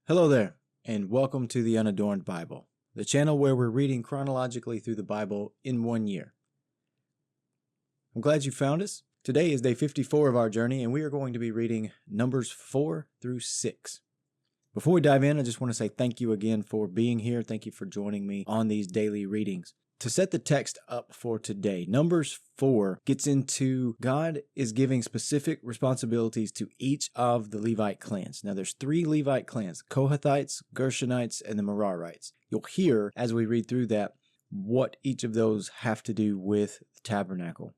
Hello there, and welcome to the Unadorned Bible, the channel where we're reading chronologically through the Bible in 1 year. I'm glad you found us. Today is day 54 of our journey, and we are going to be reading Numbers 4 through 6. Before we dive in, I just want to say thank you again for being here. Thank you for joining me on these daily readings. To set the text up for today, Numbers 4 gets into God is giving specific responsibilities to each of the Levite clans. Now there's 3 Levite clans, Kohathites, Gershonites, and the Merarites. You'll hear as we read through that what each of those have to do with the tabernacle.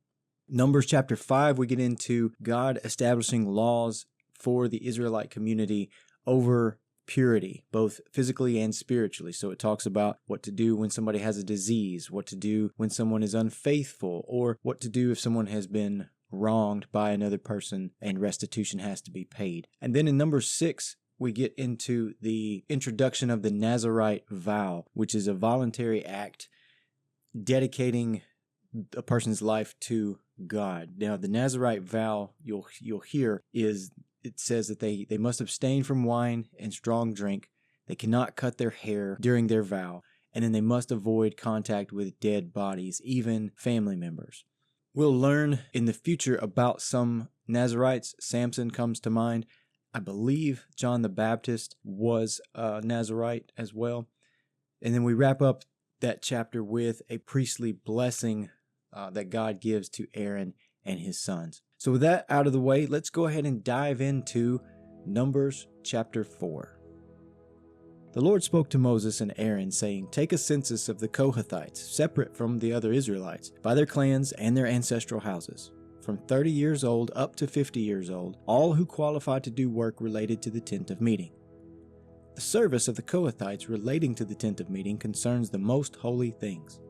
Numbers chapter 5, we get into God establishing laws for the Israelite community over purity, both physically and spiritually. So it talks about what to do when somebody has a disease, what to do when someone is unfaithful, or what to do if someone has been wronged by another person and restitution has to be paid. And then in number 6, we get into the introduction of the Nazirite vow, which is a voluntary act dedicating a person's life to God. Now, the Nazirite vow you'll hear is it says that they must abstain from wine and strong drink. They cannot cut their hair during their vow, and then they must avoid contact with dead bodies, even family members. We'll learn in the future about some Nazirites. Samson comes to mind. I believe John the Baptist was a Nazirite as well. And then we wrap up that chapter with a priestly blessing that God gives to Aaron and his sons. So with that out of the way, let's go ahead and dive into Numbers chapter 4. The Lord spoke to Moses and Aaron, saying, "Take a census of the Kohathites, separate from the other Israelites, by their clans and their ancestral houses, from 30 years old up to 50 years old, all who qualify to do work related to the tent of meeting." The service of the Kohathites relating to the tent of meeting concerns the most holy things.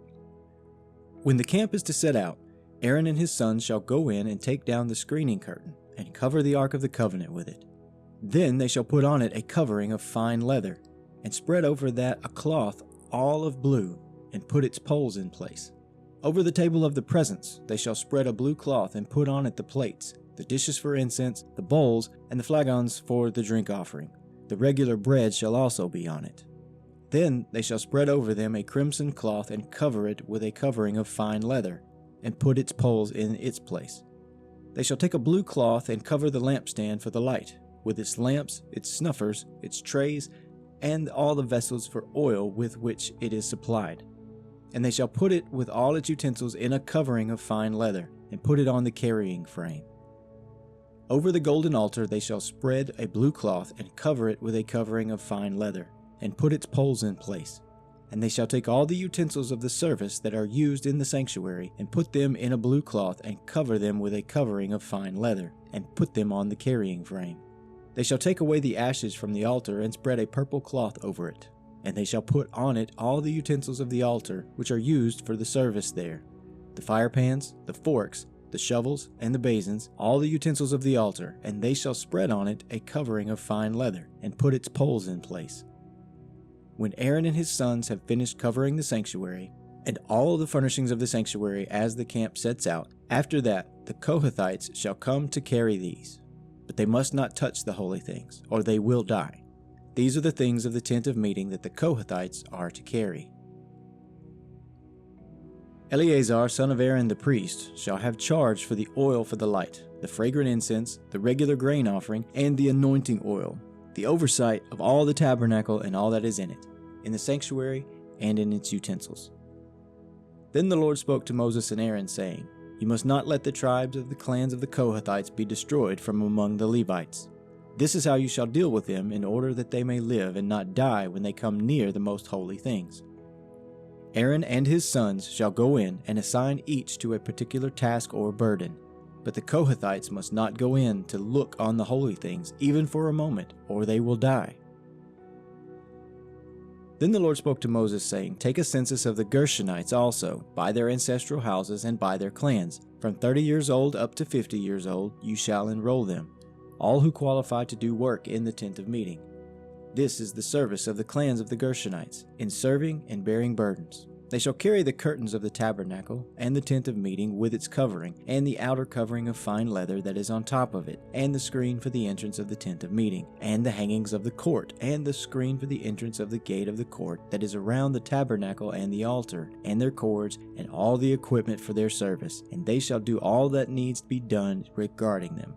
When the camp is to set out, Aaron and his sons shall go in and take down the screening curtain and cover the Ark of the Covenant with it. Then they shall put on it a covering of fine leather, and spread over that a cloth all of blue, and put its poles in place. Over the table of the presence they shall spread a blue cloth and put on it the plates, the dishes for incense, the bowls, and the flagons for the drink offering. The regular bread shall also be on it. Then they shall spread over them a crimson cloth and cover it with a covering of fine leather, and put its poles in its place. They shall take a blue cloth and cover the lampstand for the light, with its lamps, its snuffers, its trays, and all the vessels for oil with which it is supplied. And they shall put it with all its utensils in a covering of fine leather, and put it on the carrying frame. Over the golden altar they shall spread a blue cloth and cover it with a covering of fine leather, and put its poles in place. And they shall take all the utensils of the service that are used in the sanctuary, and put them in a blue cloth, and cover them with a covering of fine leather, and put them on the carrying frame. They shall take away the ashes from the altar, and spread a purple cloth over it. And they shall put on it all the utensils of the altar, which are used for the service there, the firepans, the forks, the shovels, and the basins, all the utensils of the altar, and they shall spread on it a covering of fine leather, and put its poles in place. When Aaron and his sons have finished covering the sanctuary, and all the furnishings of the sanctuary as the camp sets out, after that the Kohathites shall come to carry these. But they must not touch the holy things, or they will die. These are the things of the tent of meeting that the Kohathites are to carry. Eleazar, son of Aaron the priest, shall have charge for the oil for the light, the fragrant incense, the regular grain offering, and the anointing oil, the oversight of all the tabernacle and all that is in it, in the sanctuary and in its utensils. Then the Lord spoke to Moses and Aaron, saying, "You must not let the tribes of the clans of the Kohathites be destroyed from among the Levites. This is how you shall deal with them, in order that they may live and not die when they come near the most holy things. Aaron and his sons shall go in and assign each to a particular task or burden. But the Kohathites must not go in to look on the holy things, even for a moment, or they will die." Then the Lord spoke to Moses, saying, "Take a census of the Gershonites also, by their ancestral houses and by their clans. From 30 years old up to 50 years old you shall enroll them, all who qualify to do work in the tent of meeting. This is the service of the clans of the Gershonites, in serving and bearing burdens. They shall carry the curtains of the tabernacle, and the tent of meeting with its covering, and the outer covering of fine leather that is on top of it, and the screen for the entrance of the tent of meeting, and the hangings of the court, and the screen for the entrance of the gate of the court that is around the tabernacle and the altar, and their cords, and all the equipment for their service, and they shall do all that needs to be done regarding them.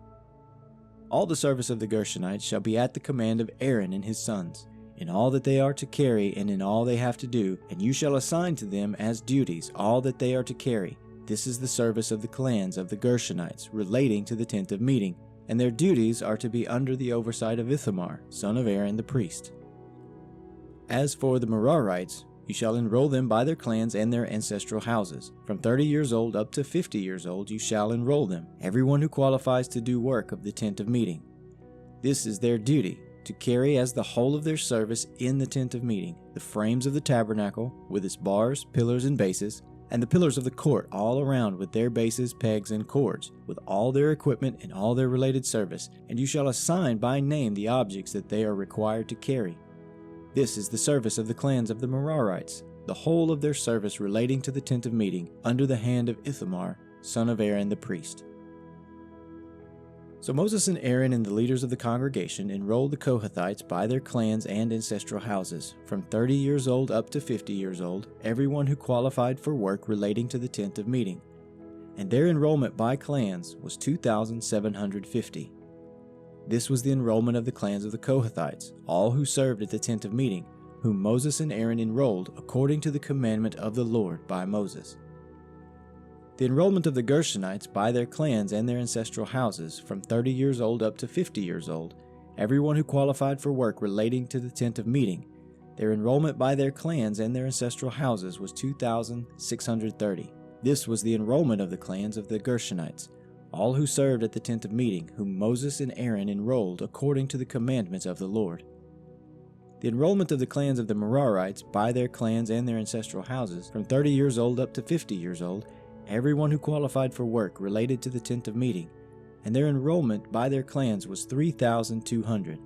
All the service of the Gershonites shall be at the command of Aaron and his sons, in all that they are to carry and in all they have to do, and you shall assign to them as duties all that they are to carry. This is the service of the clans of the Gershonites relating to the tent of meeting, and their duties are to be under the oversight of Ithamar, son of Aaron the priest. As for the Merarites, you shall enroll them by their clans and their ancestral houses. From 30 years old up to 50 years old you shall enroll them, everyone who qualifies to do work of the tent of meeting. This is their duty, to carry as the whole of their service in the tent of meeting, the frames of the tabernacle, with its bars, pillars, and bases, and the pillars of the court all around with their bases, pegs, and cords, with all their equipment and all their related service, and you shall assign by name the objects that they are required to carry. This is the service of the clans of the Merarites, the whole of their service relating to the tent of meeting, under the hand of Ithamar, son of Aaron the priest. So Moses and Aaron and the leaders of the congregation enrolled the Kohathites by their clans and ancestral houses, from 30 years old up to 50 years old, everyone who qualified for work relating to the tent of meeting. And their enrollment by clans was 2,750. This was the enrollment of the clans of the Kohathites, all who served at the tent of meeting, whom Moses and Aaron enrolled according to the commandment of the Lord by Moses. The enrollment of the Gershonites by their clans and their ancestral houses, from 30 years old up to 50 years old, everyone who qualified for work relating to the tent of meeting, their enrollment by their clans and their ancestral houses was 2,630. This was the enrollment of the clans of the Gershonites, all who served at the tent of meeting, whom Moses and Aaron enrolled according to the commandments of the Lord. The enrollment of the clans of the Merarites by their clans and their ancestral houses, from 30 years old up to 50 years old, everyone who qualified for work related to the tent of meeting, and their enrollment by their clans was 3,200.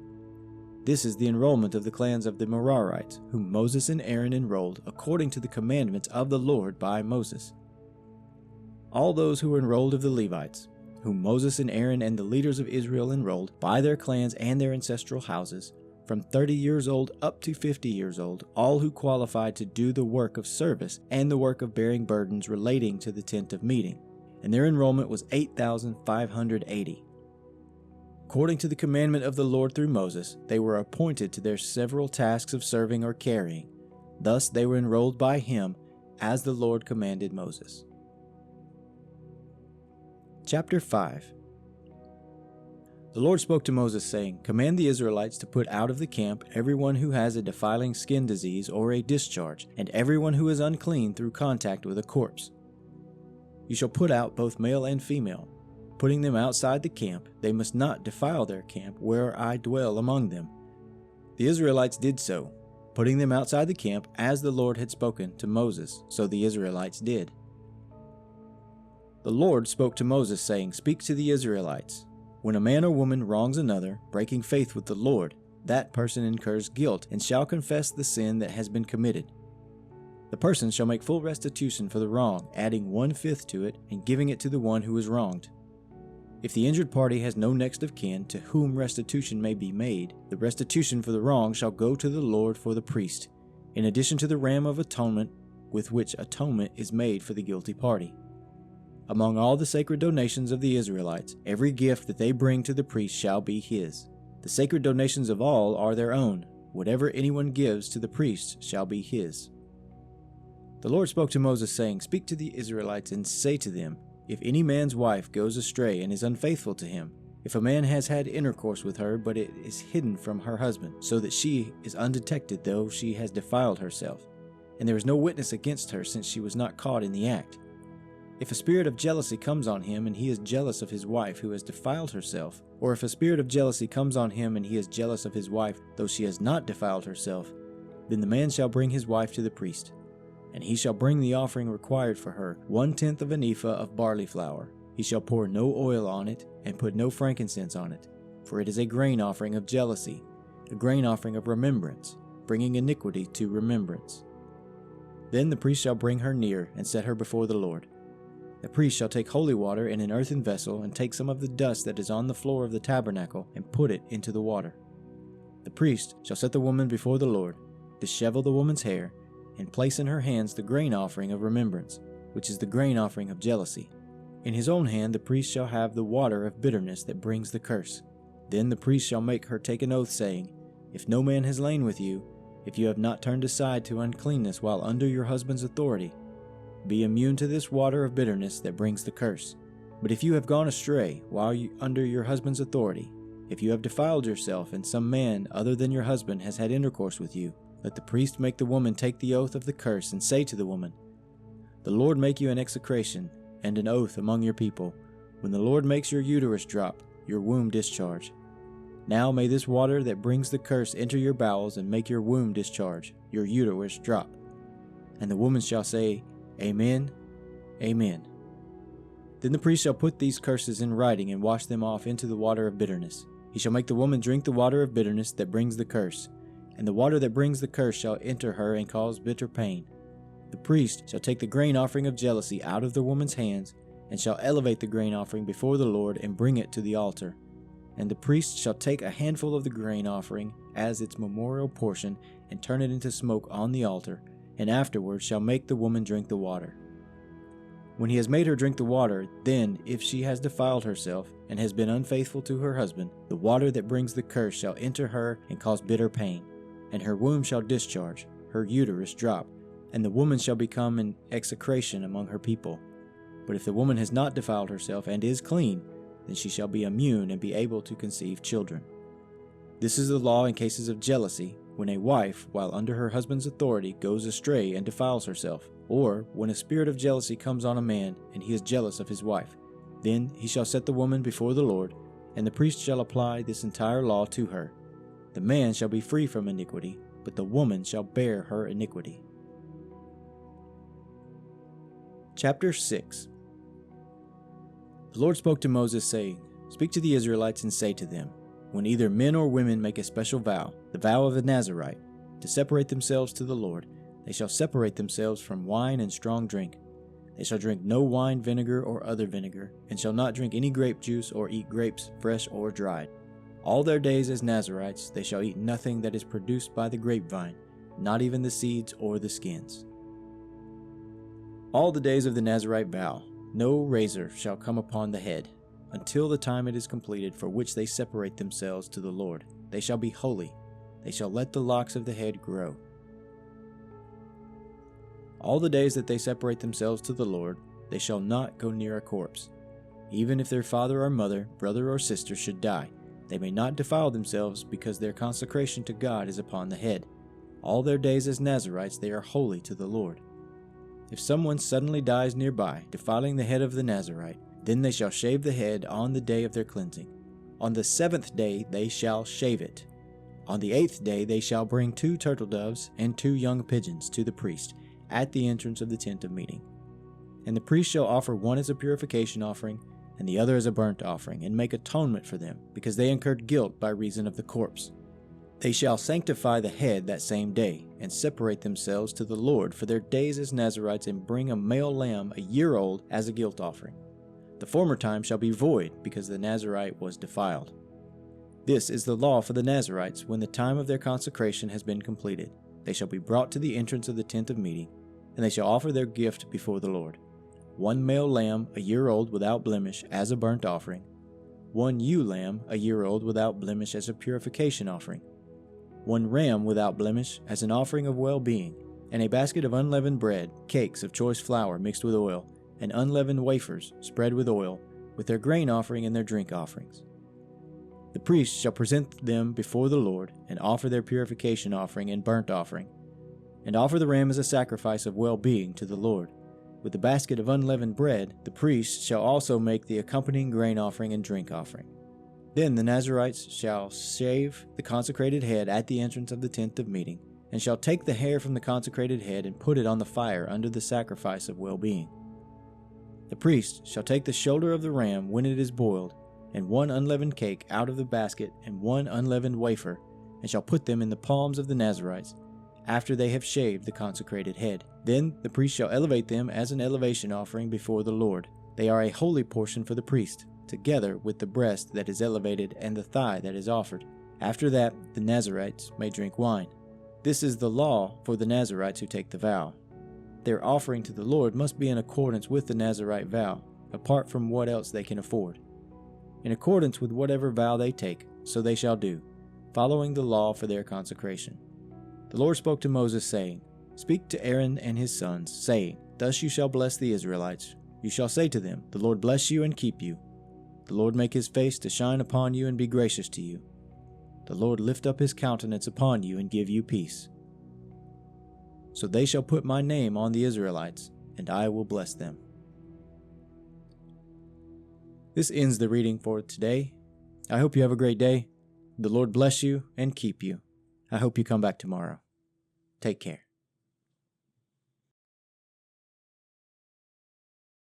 This is the enrollment of the clans of the Merarites, whom Moses and Aaron enrolled according to the commandments of the Lord by Moses. All those who were enrolled of the Levites, whom Moses and Aaron and the leaders of Israel enrolled by their clans and their ancestral houses, from 30 years old up to 50 years old, all who qualified to do the work of service and the work of bearing burdens relating to the tent of meeting, and their enrollment was 8,580. According to the commandment of the Lord through Moses, they were appointed to their several tasks of serving or carrying. Thus they were enrolled by him, as the Lord commanded Moses. Chapter 5. The Lord spoke to Moses, saying, Command the Israelites to put out of the camp everyone who has a defiling skin disease or a discharge, and everyone who is unclean through contact with a corpse. You shall put out both male and female. Putting them outside the camp, they must not defile their camp where I dwell among them. The Israelites did so, putting them outside the camp as the Lord had spoken to Moses, so the Israelites did. The Lord spoke to Moses, saying, Speak to the Israelites. When a man or woman wrongs another, breaking faith with the Lord, that person incurs guilt and shall confess the sin that has been committed. The person shall make full restitution for the wrong, adding 1/5 to it and giving it to the one who is wronged. If the injured party has no next of kin to whom restitution may be made, the restitution for the wrong shall go to the Lord for the priest, in addition to the ram of atonement with which atonement is made for the guilty party. Among all the sacred donations of the Israelites, every gift that they bring to the priest shall be his. The sacred donations of all are their own. Whatever anyone gives to the priest shall be his. The Lord spoke to Moses, saying, Speak to the Israelites and say to them, If any man's wife goes astray and is unfaithful to him, if a man has had intercourse with her, but it is hidden from her husband, so that she is undetected though she has defiled herself, and there is no witness against her since she was not caught in the act, if a spirit of jealousy comes on him and he is jealous of his wife who has defiled herself, or if a spirit of jealousy comes on him and he is jealous of his wife though she has not defiled herself, then the man shall bring his wife to the priest, and he shall bring the offering required for her, 1/10 of an ephah of barley flour. He shall pour no oil on it and put no frankincense on it, for it is a grain offering of jealousy, a grain offering of remembrance, bringing iniquity to remembrance. Then the priest shall bring her near and set her before the Lord. The priest shall take holy water in an earthen vessel and take some of the dust that is on the floor of the tabernacle and put it into the water. The priest shall set the woman before the Lord, dishevel the woman's hair, and place in her hands the grain offering of remembrance, which is the grain offering of jealousy. In his own hand the priest shall have the water of bitterness that brings the curse. Then the priest shall make her take an oath, saying, If no man has lain with you, if you have not turned aside to uncleanness while under your husband's authority, be immune to this water of bitterness that brings the curse. But if you have gone astray while under your husband's authority, if you have defiled yourself and some man other than your husband has had intercourse with you, let the priest make the woman take the oath of the curse and say to the woman, The Lord make you an execration and an oath among your people. When the Lord makes your uterus drop, your womb discharge. Now may this water that brings the curse enter your bowels and make your womb discharge, your uterus drop. And the woman shall say, Amen, Amen. Then the priest shall put these curses in writing and wash them off into the water of bitterness. He shall make the woman drink the water of bitterness that brings the curse, and the water that brings the curse shall enter her and cause bitter pain. The priest shall take the grain offering of jealousy out of the woman's hands, and shall elevate the grain offering before the Lord and bring it to the altar. And the priest shall take a handful of the grain offering as its memorial portion and turn it into smoke on the altar, and afterwards shall make the woman drink the water. When he has made her drink the water, then, if she has defiled herself and has been unfaithful to her husband, the water that brings the curse shall enter her and cause bitter pain, and her womb shall discharge, her uterus drop, and the woman shall become an execration among her people. But if the woman has not defiled herself and is clean, then she shall be immune and be able to conceive children. This is the law in cases of jealousy, when a wife, while under her husband's authority, goes astray and defiles herself, or when a spirit of jealousy comes on a man and he is jealous of his wife. Then he shall set the woman before the Lord, and the priest shall apply this entire law to her. The man shall be free from iniquity, but the woman shall bear her iniquity. Chapter 6. The Lord spoke to Moses, saying, Speak to the Israelites and say to them, When either men or women make a special vow, the vow of a Nazirite, to separate themselves to the Lord, they shall separate themselves from wine and strong drink. They shall drink no wine, vinegar, or other vinegar, and shall not drink any grape juice or eat grapes, fresh or dried. All their days as Nazirites they shall eat nothing that is produced by the grapevine, not even the seeds or the skins. All the days of the Nazirite vow, no razor shall come upon the head, until the time it is completed for which they separate themselves to the Lord. They shall be holy. They shall let the locks of the head grow. All the days that they separate themselves to the Lord, they shall not go near a corpse. Even if their father or mother, brother or sister should die, they may not defile themselves because their consecration to God is upon the head. All their days as Nazirites they are holy to the Lord. If someone suddenly dies nearby, defiling the head of the Nazirite, then they shall shave the head on the day of their cleansing. On the 7th day they shall shave it. On the 8th day they shall bring 2 turtle doves and 2 young pigeons to the priest at the entrance of the tent of meeting. And the priest shall offer one as a purification offering and the other as a burnt offering, and make atonement for them, because they incurred guilt by reason of the corpse. They shall sanctify the head that same day, and separate themselves to the Lord for their days as Nazirites, and bring a male lamb a year old as a guilt offering. The former time shall be void, because the Nazirite was defiled. This is the law for the Nazirites when the time of their consecration has been completed. They shall be brought to the entrance of the tent of meeting, and they shall offer their gift before the Lord. 1 male lamb a year old without blemish as a burnt offering, 1 ewe lamb a year old without blemish as a purification offering, 1 ram without blemish as an offering of well-being, and a basket of unleavened bread, cakes of choice flour mixed with oil, and unleavened wafers spread with oil, with their grain offering and their drink offerings. The priest shall present them before the Lord, and offer their purification offering and burnt offering, and offer the ram as a sacrifice of well-being to the Lord. With the basket of unleavened bread, the priest shall also make the accompanying grain offering and drink offering. Then the Nazirites shall shave the consecrated head at the entrance of the tent of meeting, and shall take the hair from the consecrated head and put it on the fire under the sacrifice of well-being. The priest shall take the shoulder of the ram when it is boiled, and 1 unleavened cake out of the basket, and 1 unleavened wafer, and shall put them in the palms of the Nazirites, after they have shaved the consecrated head. Then the priest shall elevate them as an elevation offering before the Lord. They are a holy portion for the priest, together with the breast that is elevated and the thigh that is offered. After that, the Nazirites may drink wine. This is the law for the Nazirites who take the vow. Their offering to the Lord must be in accordance with the Nazirite vow, apart from what else they can afford. In accordance with whatever vow they take, so they shall do, following the law for their consecration. The Lord spoke to Moses, saying, Speak to Aaron and his sons, saying, Thus you shall bless the Israelites. You shall say to them, The Lord bless you and keep you. The Lord make his face to shine upon you and be gracious to you. The Lord lift up his countenance upon you and give you peace. So they shall put my name on the Israelites, and I will bless them. This ends the reading for today. I hope you have a great day. The Lord bless you and keep you. I hope you come back tomorrow. Take care.